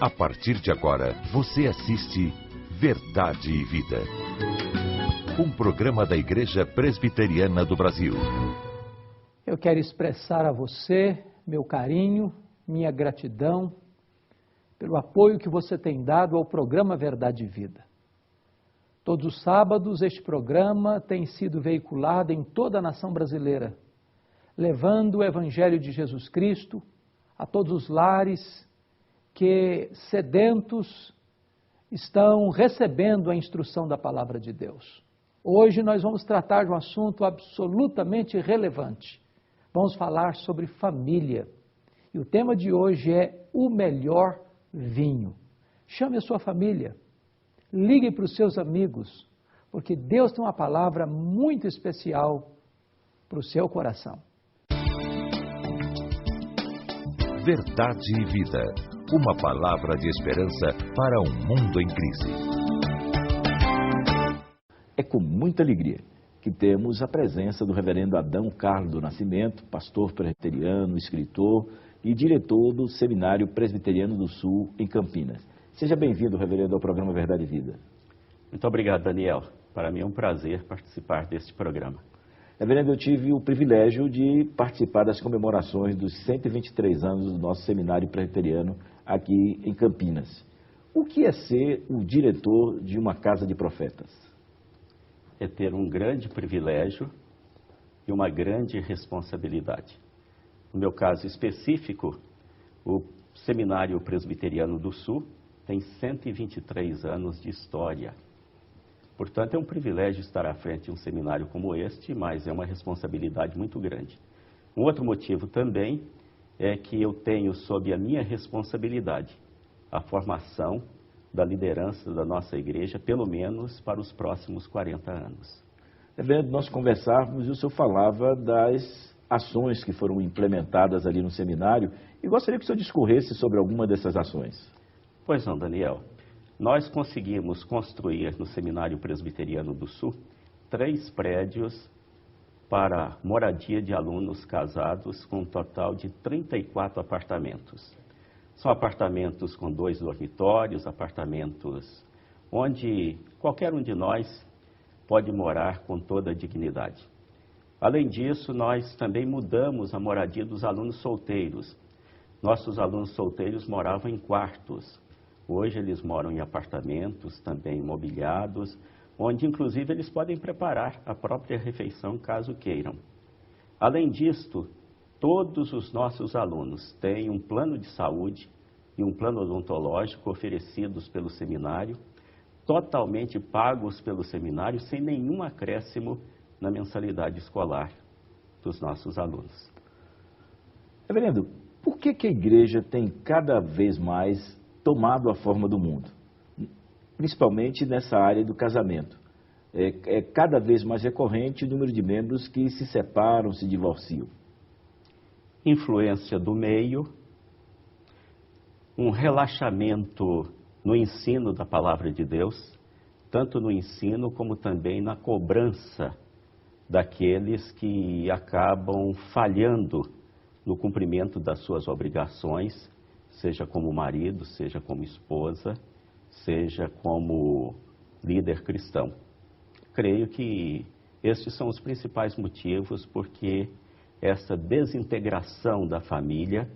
A partir de agora, você assiste Verdade e Vida, um programa da Igreja Presbiteriana do Brasil. Eu quero expressar a você meu carinho, minha gratidão pelo apoio que você tem dado ao programa Verdade e Vida. Todos os sábados este programa tem sido veiculado em toda a nação brasileira, levando o Evangelho de Jesus Cristo a todos os lares que sedentos estão recebendo a instrução da Palavra de Deus. Hoje nós vamos tratar de um assunto absolutamente relevante. Vamos falar sobre família. E o tema de hoje é o melhor vinho. Chame a sua família, ligue para os seus amigos, porque Deus tem uma palavra muito especial para o seu coração. Verdade e Vida, uma palavra de esperança para um mundo em crise. É com muita alegria que temos a presença do reverendo Adão Carlos do Nascimento, pastor presbiteriano, escritor e diretor do Seminário Presbiteriano do Sul, em Campinas. Seja bem-vindo, reverendo, ao programa Verdade e Vida. Muito obrigado, Daniel. Para mim é um prazer participar deste programa. Reverendo, eu tive o privilégio de participar das comemorações dos 123 anos do nosso Seminário Presbiteriano aqui em Campinas. O que é ser o diretor de uma casa de profetas? É ter um grande privilégio e uma grande responsabilidade. No meu caso específico, o Seminário Presbiteriano do Sul tem 123 anos de história. Portanto, é um privilégio estar à frente de um seminário como este, mas é uma responsabilidade muito grande. Um outro motivo também é que eu tenho sob a minha responsabilidade a formação da liderança da nossa igreja, pelo menos para os próximos 40 anos. Reverendo, nós conversávamos e o senhor falava das ações que foram implementadas ali no seminário e gostaria que o senhor discorresse sobre alguma dessas ações. Pois não, Daniel. Nós conseguimos construir no Seminário Presbiteriano do Sul 3 prédios para moradia de alunos casados, com um total de 34 apartamentos. São apartamentos com 2 dormitórios, apartamentos onde qualquer um de nós pode morar com toda a dignidade. Além disso, nós também mudamos a moradia dos alunos solteiros. Nossos alunos solteiros moravam em quartos. Hoje eles moram em apartamentos também mobiliados, onde inclusive eles podem preparar a própria refeição caso queiram. Além disto, todos os nossos alunos têm um plano de saúde e um plano odontológico oferecidos pelo seminário, totalmente pagos pelo seminário, sem nenhum acréscimo na mensalidade escolar dos nossos alunos. Reverendo, por que a igreja tem cada vez mais tomado a forma do mundo, principalmente nessa área do casamento? É cada vez mais recorrente o número de membros que se separam, se divorciam. Influência do meio, um relaxamento no ensino da palavra de Deus, tanto no ensino como também na cobrança daqueles que acabam falhando no cumprimento das suas obrigações, seja como marido, seja como esposa, seja como líder cristão. Creio que estes são os principais motivos porque essa desintegração da família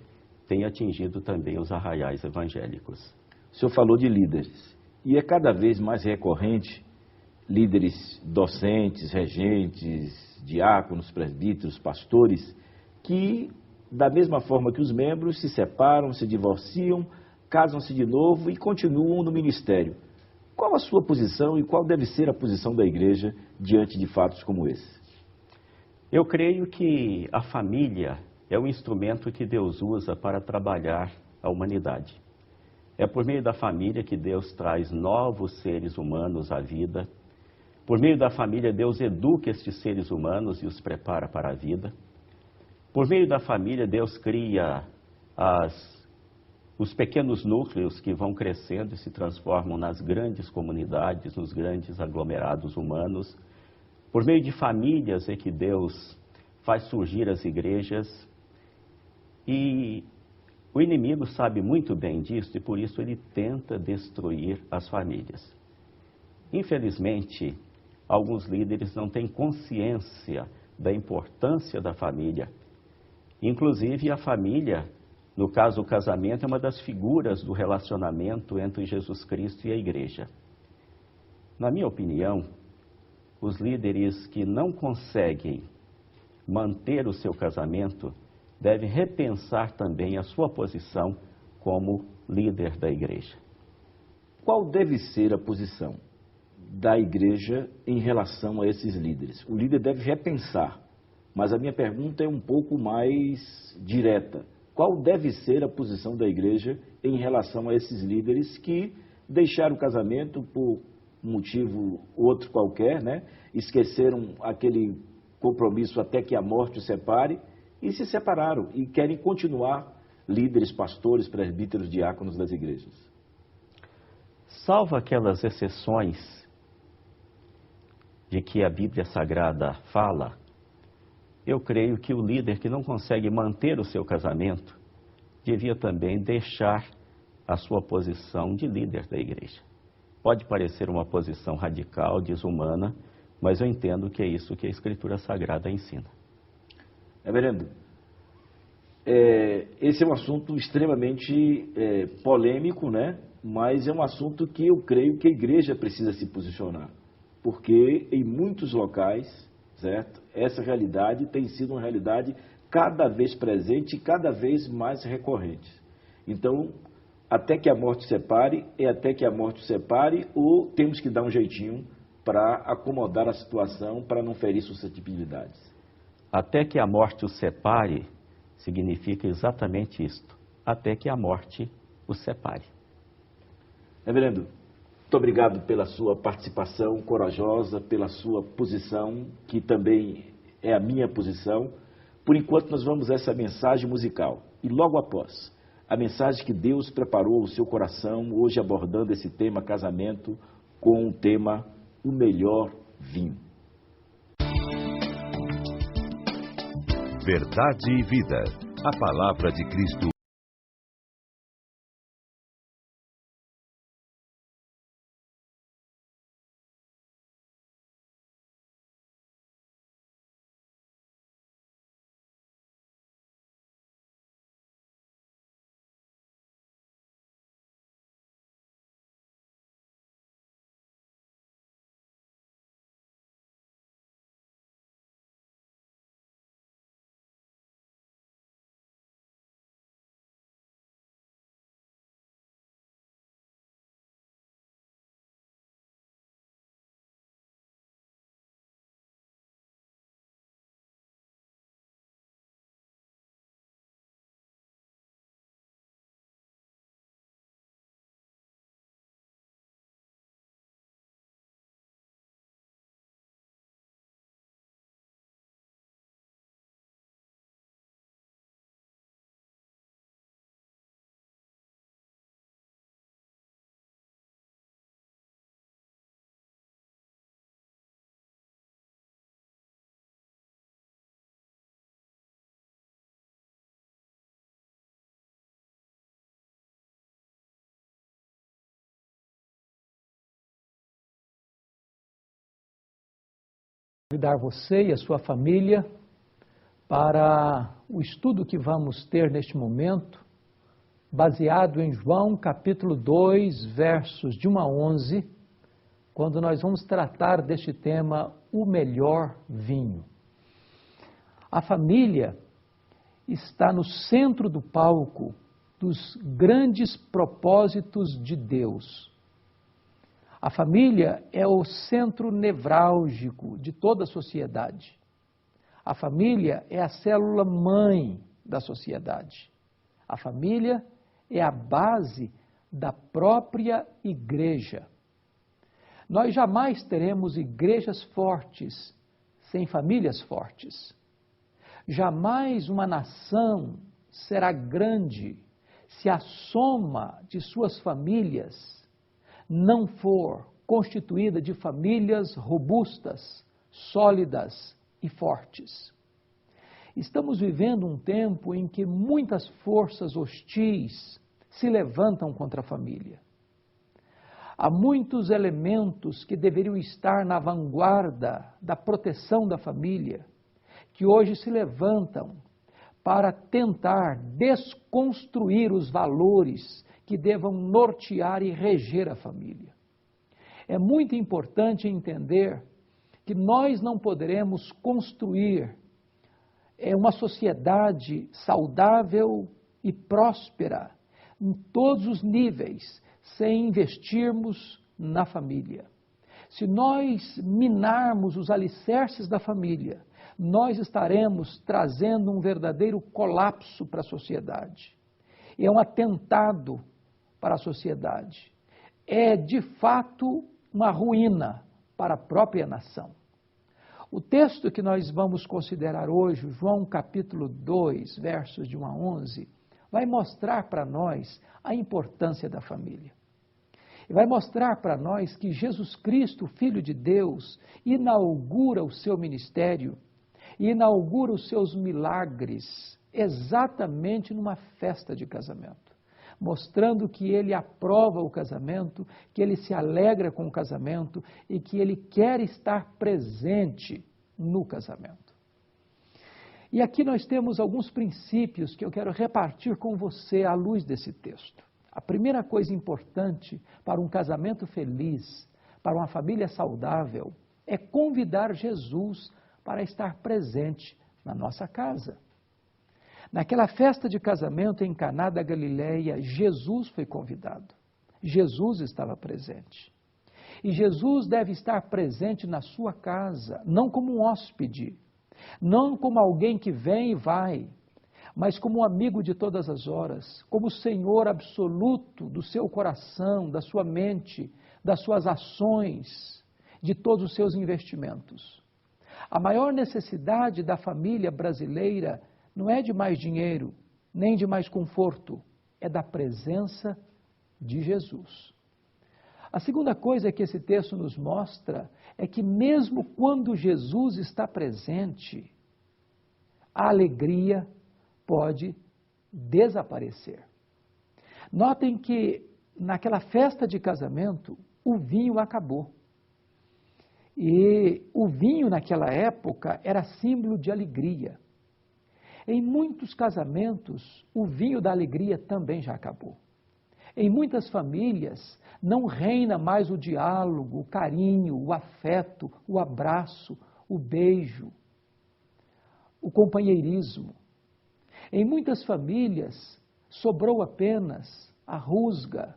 tem atingido também os arraiais evangélicos. O senhor falou de líderes, e é cada vez mais recorrente líderes docentes, regentes, diáconos, presbíteros, pastores, que da mesma forma que os membros se separam, se divorciam, casam-se de novo e continuam no ministério. Qual a sua posição e qual deve ser a posição da igreja diante de fatos como esse? Eu creio que a família é um instrumento que Deus usa para trabalhar a humanidade. É por meio da família que Deus traz novos seres humanos à vida. Por meio da família, Deus educa estes seres humanos e os prepara para a vida. Por meio da família, Deus cria os pequenos núcleos que vão crescendo e se transformam nas grandes comunidades, nos grandes aglomerados humanos. Por meio de famílias é que Deus faz surgir as igrejas. E O inimigo sabe muito bem disso e por isso ele tenta destruir as famílias. Infelizmente, alguns líderes não têm consciência da importância da família. Inclusive, a família, no caso o casamento, é uma das figuras do relacionamento entre Jesus Cristo e a igreja. Na minha opinião, os líderes que não conseguem manter o seu casamento devem repensar também a sua posição como líder da igreja. Qual deve ser a posição da igreja em relação a esses líderes? O líder deve repensar, mas a minha pergunta é um pouco mais direta. Qual deve ser a posição da igreja em relação a esses líderes que deixaram o casamento por um motivo outro qualquer, né? Esqueceram aquele compromisso até que a morte os separe e se separaram e querem continuar líderes, pastores, presbíteros, diáconos das igrejas? Salvo aquelas exceções de que a Bíblia Sagrada fala, eu creio que o líder que não consegue manter o seu casamento devia também deixar a sua posição de líder da igreja. Pode parecer uma posição radical, desumana, mas eu entendo que é isso que a Escritura Sagrada ensina. Reverendo, esse é um assunto extremamente polêmico, né? Mas é um assunto que eu creio que a igreja precisa se posicionar, porque em muitos locais, certo? Essa realidade tem sido uma realidade cada vez presente e cada vez mais recorrente. Então, até que a morte separe, é até que a morte separe, ou temos que dar um jeitinho para acomodar a situação, para não ferir suscetibilidades? Até que a morte os separe, significa exatamente isto. Até que a morte os separe. Reverendo, muito obrigado pela sua participação corajosa, pela sua posição, que também é a minha posição. Por enquanto, nós vamos a essa mensagem musical. E logo após, a mensagem que Deus preparou ao seu coração, hoje abordando esse tema casamento, com o tema O Melhor Vinho. Verdade e vida. A palavra de Cristo. Convidar você e a sua família para o estudo que vamos ter neste momento, baseado em João capítulo 2, versos de 1 a 11, quando nós vamos tratar deste tema, o melhor vinho. A família está no centro do palco dos grandes propósitos de Deus. A família é o centro nevrálgico de toda a sociedade. A família é a célula mãe da sociedade. A família é a base da própria igreja. Nós jamais teremos igrejas fortes sem famílias fortes. Jamais uma nação será grande se a soma de suas famílias não for constituída de famílias robustas, sólidas e fortes. Estamos vivendo um tempo em que muitas forças hostis se levantam contra a família. Há muitos elementos que deveriam estar na vanguarda da proteção da família, que hoje se levantam para tentar desconstruir os valores que devam nortear e reger a família. É muito importante entender que nós não poderemos construir uma sociedade saudável e próspera em todos os níveis, sem investirmos na família. Se nós minarmos os alicerces da família, nós estaremos trazendo um verdadeiro colapso para a sociedade. É um atentado para a sociedade. É, de fato, uma ruína para a própria nação. O texto que nós vamos considerar hoje, João capítulo 2, versos de 1 a 11, vai mostrar para nós a importância da família. E vai mostrar para nós que Jesus Cristo, Filho de Deus, inaugura o seu ministério, inaugura os seus milagres exatamente numa festa de casamento, mostrando que ele aprova o casamento, que ele se alegra com o casamento e que ele quer estar presente no casamento. E aqui nós temos alguns princípios que eu quero repartir com você à luz desse texto. A primeira coisa importante para um casamento feliz, para uma família saudável, é convidar Jesus para estar presente na nossa casa. Naquela festa de casamento em Caná da Galileia, Jesus foi convidado. Jesus estava presente. E Jesus deve estar presente na sua casa, não como um hóspede, não como alguém que vem e vai, mas como um amigo de todas as horas, como o Senhor absoluto do seu coração, da sua mente, das suas ações, de todos os seus investimentos. A maior necessidade da família brasileira não é de mais dinheiro, nem de mais conforto, é da presença de Jesus. A segunda coisa que esse texto nos mostra é que mesmo quando Jesus está presente, a alegria pode desaparecer. Notem que naquela festa de casamento, o vinho acabou. E o vinho naquela época era símbolo de alegria. Em muitos casamentos, o vinho da alegria também já acabou. Em muitas famílias, não reina mais o diálogo, o carinho, o afeto, o abraço, o beijo, o companheirismo. Em muitas famílias, sobrou apenas a rusga,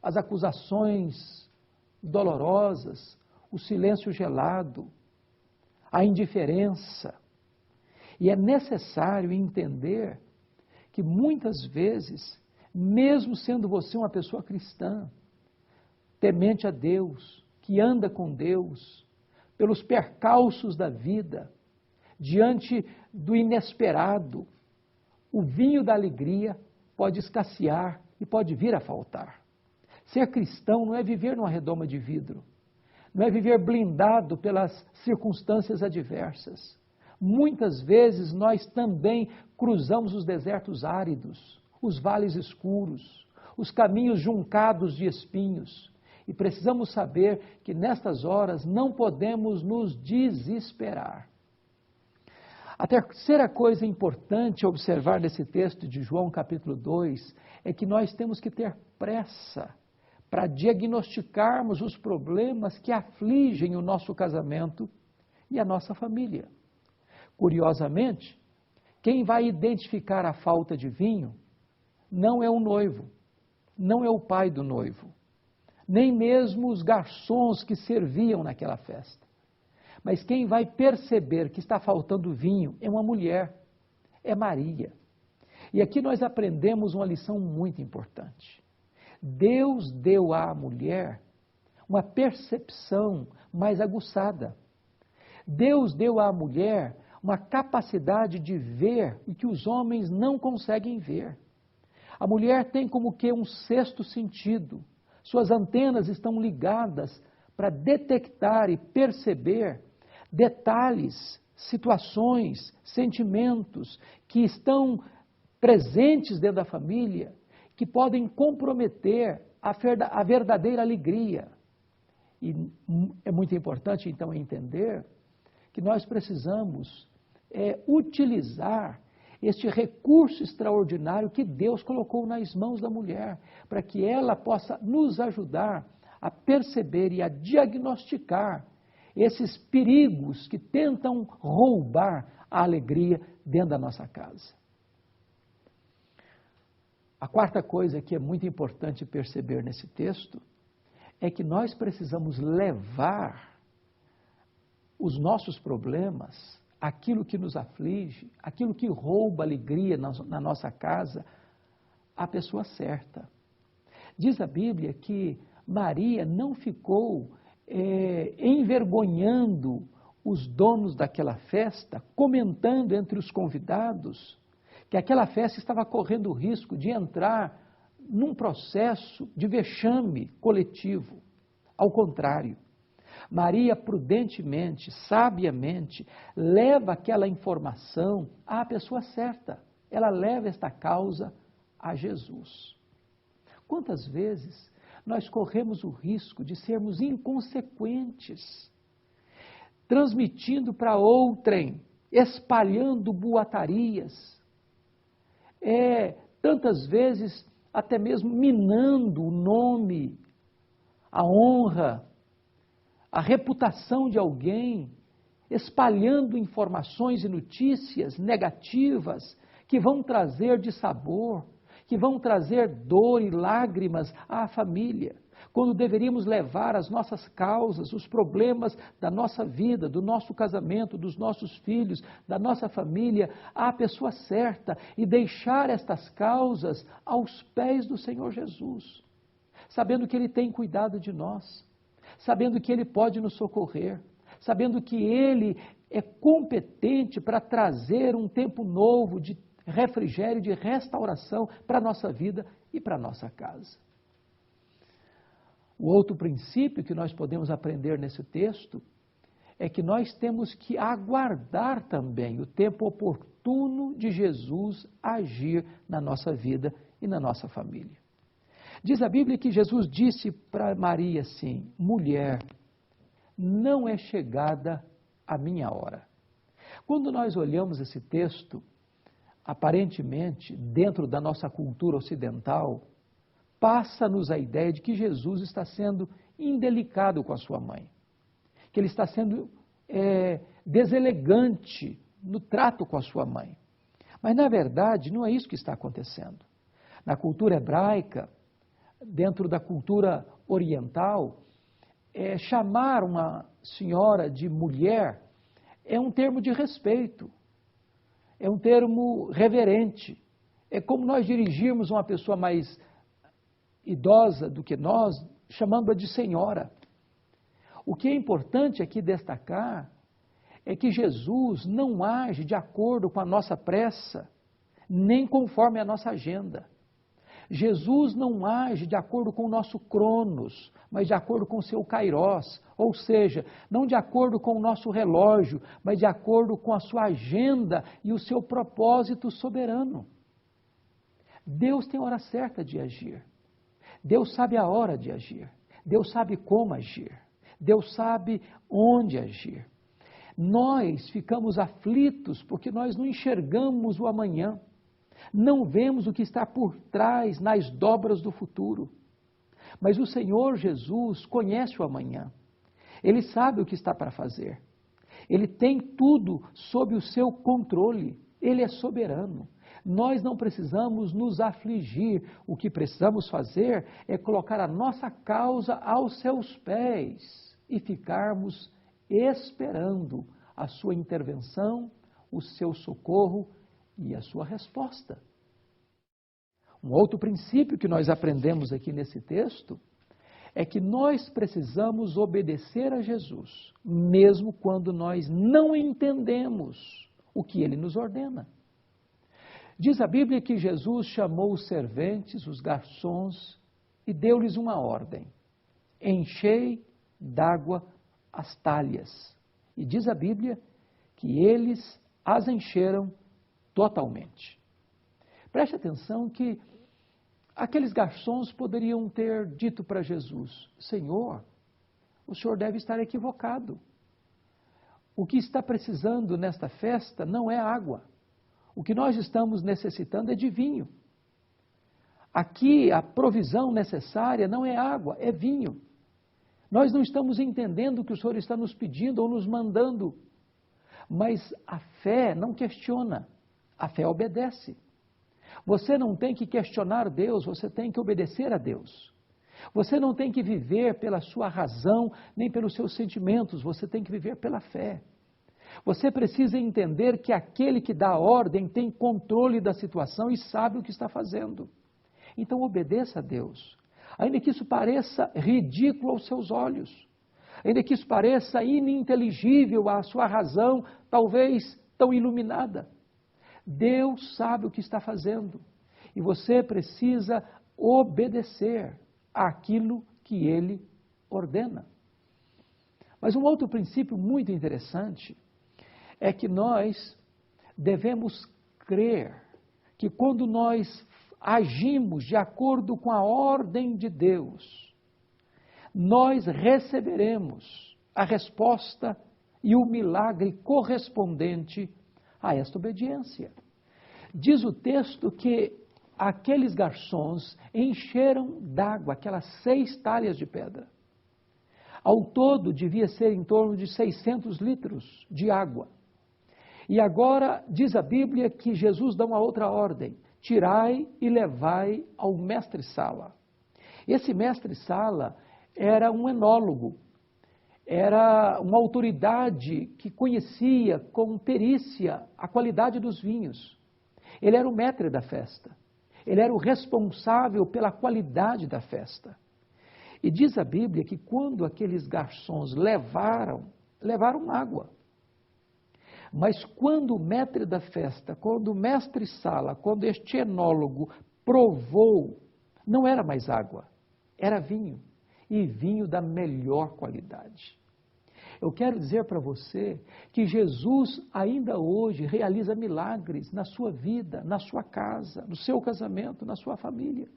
as acusações dolorosas, o silêncio gelado, a indiferença. E é necessário entender que muitas vezes, mesmo sendo você uma pessoa cristã, temente a Deus, que anda com Deus, pelos percalços da vida, diante do inesperado, o vinho da alegria pode escassear e pode vir a faltar. Ser cristão não é viver numa redoma de vidro, não é viver blindado pelas circunstâncias adversas. Muitas vezes nós também cruzamos os desertos áridos, os vales escuros, os caminhos juncados de espinhos. E precisamos saber que nestas horas não podemos nos desesperar. A terceira coisa importante a observar nesse texto de João capítulo 2 é que nós temos que ter pressa para diagnosticarmos os problemas que afligem o nosso casamento e a nossa família. Curiosamente, quem vai identificar a falta de vinho não é o noivo, não é o pai do noivo, nem mesmo os garçons que serviam naquela festa. Mas quem vai perceber que está faltando vinho é uma mulher, é Maria. E aqui nós aprendemos uma lição muito importante. Deus deu à mulher uma percepção mais aguçada. Deus deu à mulher uma capacidade de ver o que os homens não conseguem ver. A mulher tem como que um sexto sentido. Suas antenas estão ligadas para detectar e perceber detalhes situações, sentimentos que estão presentes dentro da família, que podem comprometer a verdadeira alegria. E é muito importante, então, entender que nós precisamos utilizar este recurso extraordinário que Deus colocou nas mãos da mulher, para que ela possa nos ajudar a perceber e a diagnosticar esses perigos que tentam roubar a alegria dentro da nossa casa. A quarta coisa que é muito importante perceber nesse texto é que nós precisamos levar os nossos problemas, aquilo que nos aflige, aquilo que rouba alegria na nossa casa, à pessoa certa. Diz a Bíblia que Maria não ficou envergonhando os donos daquela festa, comentando entre os convidados que aquela festa estava correndo o risco de entrar num processo de vexame coletivo. Ao contrário, Maria prudentemente, sabiamente, leva aquela informação à pessoa certa. Ela leva esta causa a Jesus. Quantas vezes nós corremos o risco de sermos inconsequentes, transmitindo para outrem, espalhando boatarias, tantas vezes até mesmo minando o nome, a honra, a reputação de alguém, espalhando informações e notícias negativas que vão trazer dissabor, que vão trazer dor e lágrimas à família, quando deveríamos levar as nossas causas, os problemas da nossa vida, do nosso casamento, dos nossos filhos, da nossa família, à pessoa certa e deixar estas causas aos pés do Senhor Jesus, sabendo que Ele tem cuidado de nós, sabendo que Ele pode nos socorrer, sabendo que Ele é competente para trazer um tempo novo de refrigério, de restauração para a nossa vida e para a nossa casa. O outro princípio que nós podemos aprender nesse texto é que nós temos que aguardar também o tempo oportuno de Jesus agir na nossa vida e na nossa família. Diz a Bíblia que Jesus disse para Maria assim: mulher, não é chegada a minha hora. Quando nós olhamos esse texto, aparentemente, dentro da nossa cultura ocidental, passa-nos a ideia de que Jesus está sendo indelicado com a sua mãe, que ele está sendo deselegante no trato com a sua mãe. Mas, na verdade, não é isso que está acontecendo. Na cultura hebraica, dentro da cultura oriental, chamar uma senhora de mulher é um termo de respeito, é um termo reverente. É como nós dirigirmos uma pessoa mais idosa do que nós, chamando-a de senhora. O que é importante aqui destacar é que Jesus não age de acordo com a nossa pressa, nem conforme a nossa agenda. Jesus não age de acordo com o nosso cronos, mas de acordo com o seu kairós, ou seja, não de acordo com o nosso relógio, mas de acordo com a sua agenda e o seu propósito soberano. Deus tem hora certa de agir. Deus sabe a hora de agir. Deus sabe como agir. Deus sabe onde agir. Nós ficamos aflitos porque nós não enxergamos o amanhã. Não vemos o que está por trás nas dobras do futuro. Mas o Senhor Jesus conhece o amanhã. Ele sabe o que está para fazer. Ele tem tudo sob o seu controle. Ele é soberano. Nós não precisamos nos afligir. O que precisamos fazer é colocar a nossa causa aos seus pés e ficarmos esperando a sua intervenção, o seu socorro e a sua resposta. Um outro princípio que nós aprendemos aqui nesse texto é que nós precisamos obedecer a Jesus, mesmo quando nós não entendemos o que Ele nos ordena. Diz a Bíblia que Jesus chamou os serventes, os garçons, e deu-lhes uma ordem: enchei d'água as talhas. E diz a Bíblia que eles as encheram totalmente. Preste atenção que aqueles garçons poderiam ter dito para Jesus: Senhor, o senhor deve estar equivocado. O que está precisando nesta festa não é água. O que nós estamos necessitando é de vinho. Aqui a provisão necessária não é água, é vinho. Nós não estamos entendendo o que o Senhor está nos pedindo ou nos mandando. Mas a fé não questiona, a fé obedece. Você não tem que questionar Deus, você tem que obedecer a Deus. Você não tem que viver pela sua razão, nem pelos seus sentimentos, você tem que viver pela fé. Você precisa entender que aquele que dá a ordem tem controle da situação e sabe o que está fazendo. Então obedeça a Deus, ainda que isso pareça ridículo aos seus olhos, ainda que isso pareça ininteligível à sua razão, talvez tão iluminada. Deus sabe o que está fazendo e você precisa obedecer àquilo que Ele ordena. Mas um outro princípio muito interessante é que nós devemos crer que quando nós agimos de acordo com a ordem de Deus, nós receberemos a resposta e o milagre correspondente a esta obediência. Diz o texto que aqueles garçons encheram d'água aquelas 6 talhas de pedra. Ao todo devia ser em torno de 600 litros de água. E agora diz a Bíblia que Jesus dá uma outra ordem: tirai e levai ao mestre-sala. Esse mestre-sala era um enólogo, era uma autoridade que conhecia com perícia a qualidade dos vinhos. Ele era o maître da festa, ele era o responsável pela qualidade da festa. E diz a Bíblia que quando aqueles garçons levaram água. Mas quando o maître da festa, quando o mestre-sala, quando este enólogo provou, não era mais água, era vinho, e vinho da melhor qualidade. Eu quero dizer para você que Jesus ainda hoje realiza milagres na sua vida, na sua casa, no seu casamento, na sua família.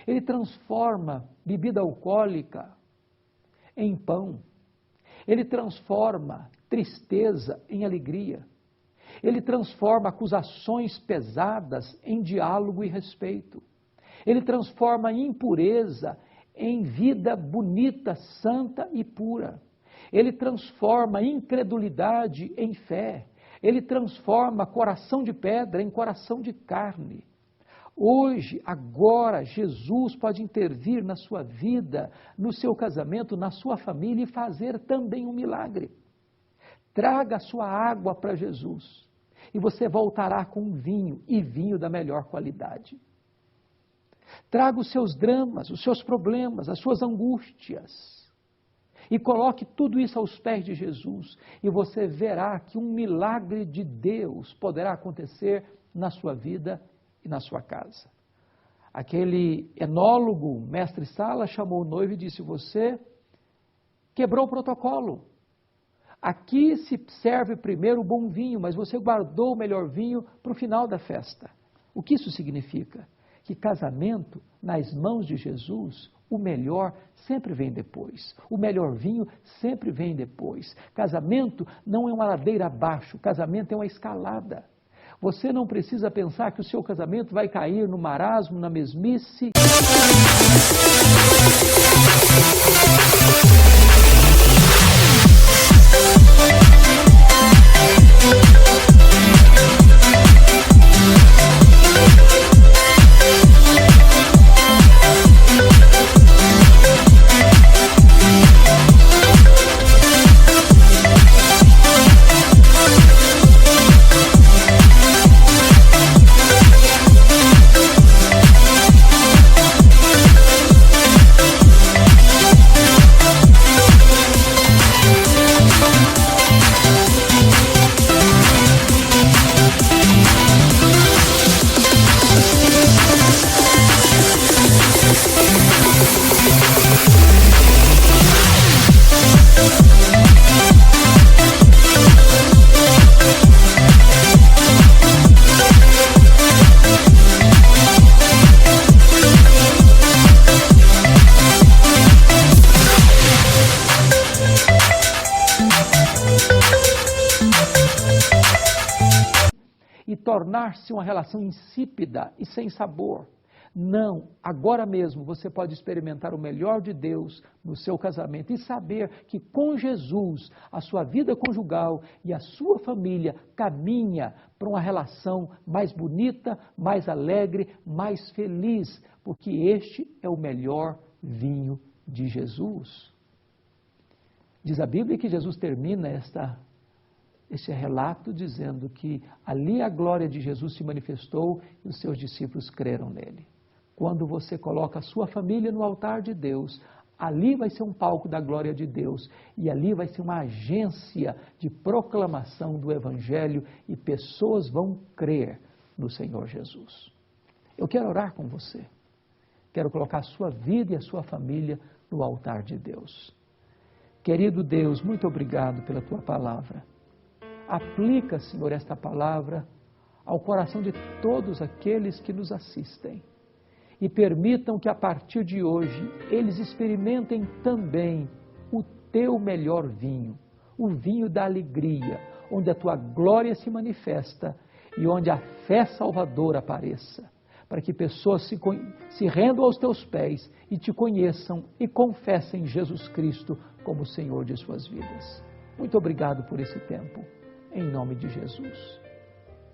Ele transforma bebida alcoólica em pão. Ele transforma tristeza em alegria. Ele transforma acusações pesadas em diálogo e respeito. Ele transforma impureza em vida bonita, santa e pura. Ele transforma incredulidade em fé. Ele transforma coração de pedra em coração de carne. Hoje, agora, Jesus pode intervir na sua vida, no seu casamento, na sua família e fazer também um milagre. Traga a sua água para Jesus e você voltará com vinho, e vinho da melhor qualidade. Traga os seus dramas, os seus problemas, as suas angústias e coloque tudo isso aos pés de Jesus e você verá que um milagre de Deus poderá acontecer na sua vida e na sua casa. Aquele enólogo, mestre-sala, chamou o noivo e disse: você quebrou o protocolo. Aqui se serve primeiro o bom vinho, mas você guardou o melhor vinho para o final da festa. O que isso significa? Que casamento, nas mãos de Jesus, o melhor sempre vem depois. O melhor vinho sempre vem depois. Casamento não é uma ladeira abaixo, casamento é uma escalada. Você não precisa pensar que o seu casamento vai cair no marasmo, na mesmice. tornar-se uma relação insípida e sem sabor. Não, agora mesmo você pode experimentar o melhor de Deus no seu casamento e saber que com Jesus a sua vida conjugal e a sua família caminha para uma relação mais bonita, mais alegre, mais feliz, porque este é o melhor vinho de Jesus. Diz a Bíblia que Jesus termina este relato dizendo que ali a glória de Jesus se manifestou e os seus discípulos creram nele. Quando você coloca a sua família no altar de Deus, ali vai ser um palco da glória de Deus e ali vai ser uma agência de proclamação do Evangelho e pessoas vão crer no Senhor Jesus. Eu quero orar com você. Quero colocar a sua vida e a sua família no altar de Deus. Querido Deus, muito obrigado pela tua palavra. Aplica, Senhor, esta palavra ao coração de todos aqueles que nos assistem. E permitam que a partir de hoje eles experimentem também o teu melhor vinho, o vinho da alegria, onde a tua glória se manifesta e onde a fé salvadora apareça, para que pessoas se rendam aos teus pés e te conheçam e confessem Jesus Cristo como o Senhor de suas vidas. Muito obrigado por esse tempo, em nome de Jesus.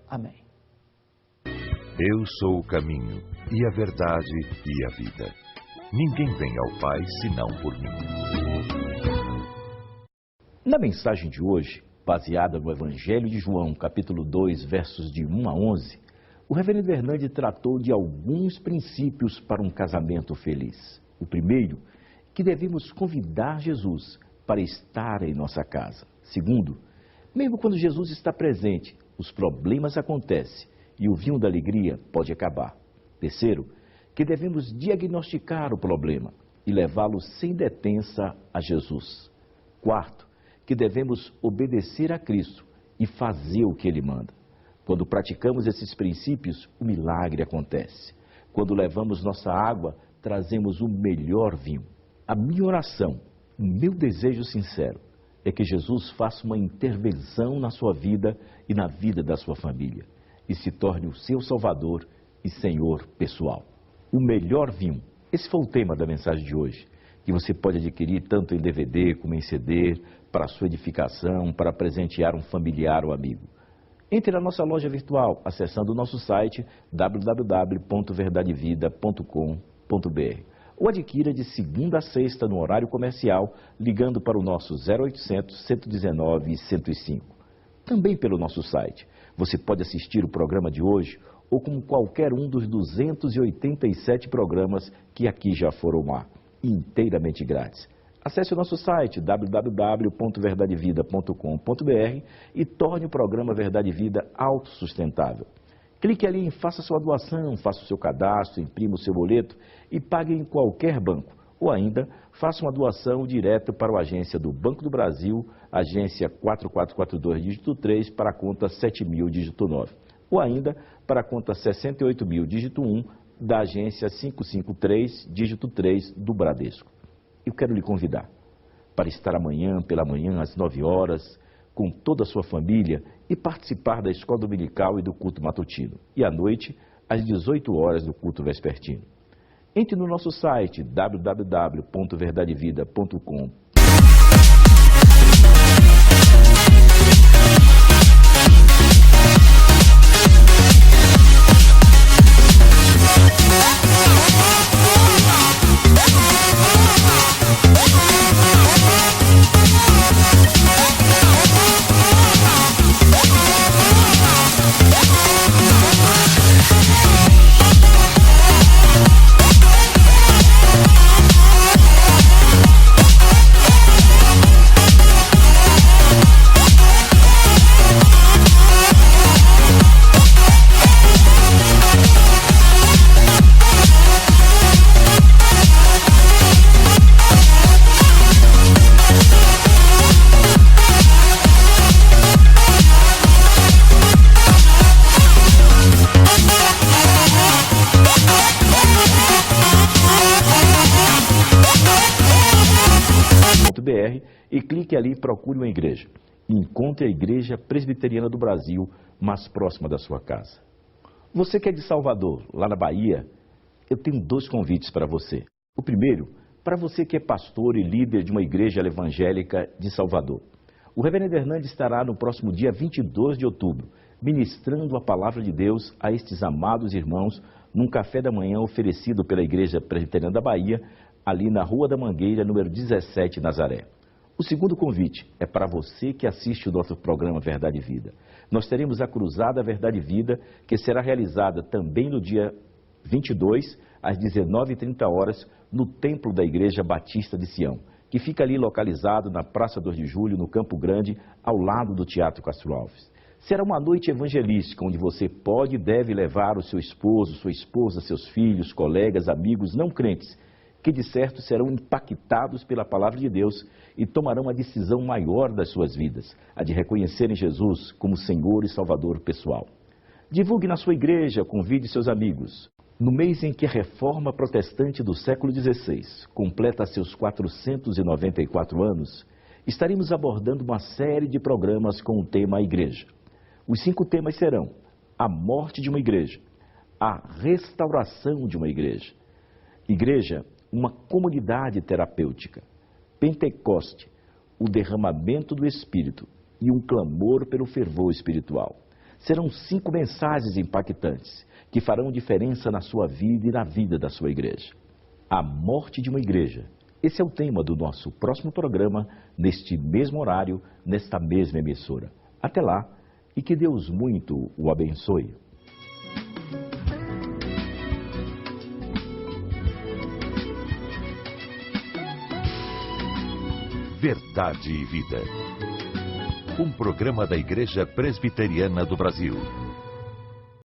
Amém. Eu sou o caminho, e a verdade, e a vida. Ninguém vem ao Pai, senão por mim. Na mensagem de hoje, baseada no Evangelho de João, capítulo 2, versos de 1 a 11, o reverendo Hernandes tratou de alguns princípios para um casamento feliz. O primeiro, que devemos convidar Jesus para estar em nossa casa. Segundo, mesmo quando Jesus está presente, os problemas acontecem e o vinho da alegria pode acabar. Terceiro, que devemos diagnosticar o problema e levá-lo sem detença a Jesus. Quarto, que devemos obedecer a Cristo e fazer o que Ele manda. Quando praticamos esses princípios, o milagre acontece. Quando levamos nossa água, trazemos o melhor vinho. A minha oração, o meu desejo sincero, é que Jesus faça uma intervenção na sua vida e na vida da sua família e se torne o seu Salvador e Senhor pessoal. O melhor vinho. Esse foi o tema da mensagem de hoje, que você pode adquirir tanto em DVD como em CD, para a sua edificação, para presentear um familiar ou amigo. Entre na nossa loja virtual, acessando o nosso site www.verdadevida.com.br ou adquira de segunda a sexta no horário comercial, ligando para o nosso 0800 119 105. Também pelo nosso site. Você pode assistir o programa de hoje ou como qualquer um dos 287 programas que aqui já foram ao ar, inteiramente grátis. Acesse o nosso site www.verdadevida.com.br e torne o programa Verdade e Vida autossustentável. Clique ali em Faça Sua Doação, faça o seu cadastro, imprima o seu boleto e pague em qualquer banco. Ou ainda, faça uma doação direto para a agência do Banco do Brasil, agência 4442, dígito 3, para a conta 7.000, dígito 9. Ou ainda, para a conta 68.000, dígito 1, da agência 553, dígito 3, do Bradesco. Eu quero lhe convidar para estar amanhã, pela manhã, às 9 horas, com toda a sua família e participar da escola dominical e do culto matutino. E à noite, às 18 horas, do culto vespertino. Entre no nosso site www.verdadevida.com.br e clique ali e procure uma igreja. Encontre a Igreja Presbiteriana do Brasil mais próxima da sua casa. Você que é de Salvador, lá na Bahia, eu tenho 2 convites para você. O primeiro, para você que é pastor e líder de uma igreja evangélica de Salvador. O reverendo Hernandes estará no próximo dia 22 de outubro, ministrando a palavra de Deus a estes amados irmãos num café da manhã oferecido pela Igreja Presbiteriana da Bahia, ali na Rua da Mangueira, número 17, Nazaré. O segundo convite é para você que assiste o nosso programa Verdade e Vida. Nós teremos a Cruzada Verdade e Vida, que será realizada também no dia 22, às 19h30, no Templo da Igreja Batista de Sião, que fica ali localizado na Praça 2 de Julho, no Campo Grande, ao lado do Teatro Castro Alves. Será uma noite evangelística, onde você pode e deve levar o seu esposo, sua esposa, seus filhos, colegas, amigos não crentes, que de certo serão impactados pela palavra de Deus e tomarão a decisão maior das suas vidas, a de reconhecerem Jesus como Senhor e Salvador pessoal. Divulgue na sua igreja, convide seus amigos. No mês em que a Reforma Protestante do século XVI completa seus 494 anos, estaremos abordando uma série de programas com o tema Igreja. Os 5 temas serão a morte de uma igreja, a restauração de uma igreja, igreja, uma comunidade terapêutica, Pentecoste, o derramamento do Espírito e um clamor pelo fervor espiritual. Serão 5 mensagens impactantes que farão diferença na sua vida e na vida da sua igreja. A morte de uma igreja. Esse é o tema do nosso próximo programa, neste mesmo horário, nesta mesma emissora. Até lá, e que Deus muito o abençoe. Verdade e Vida. Um programa da Igreja Presbiteriana do Brasil.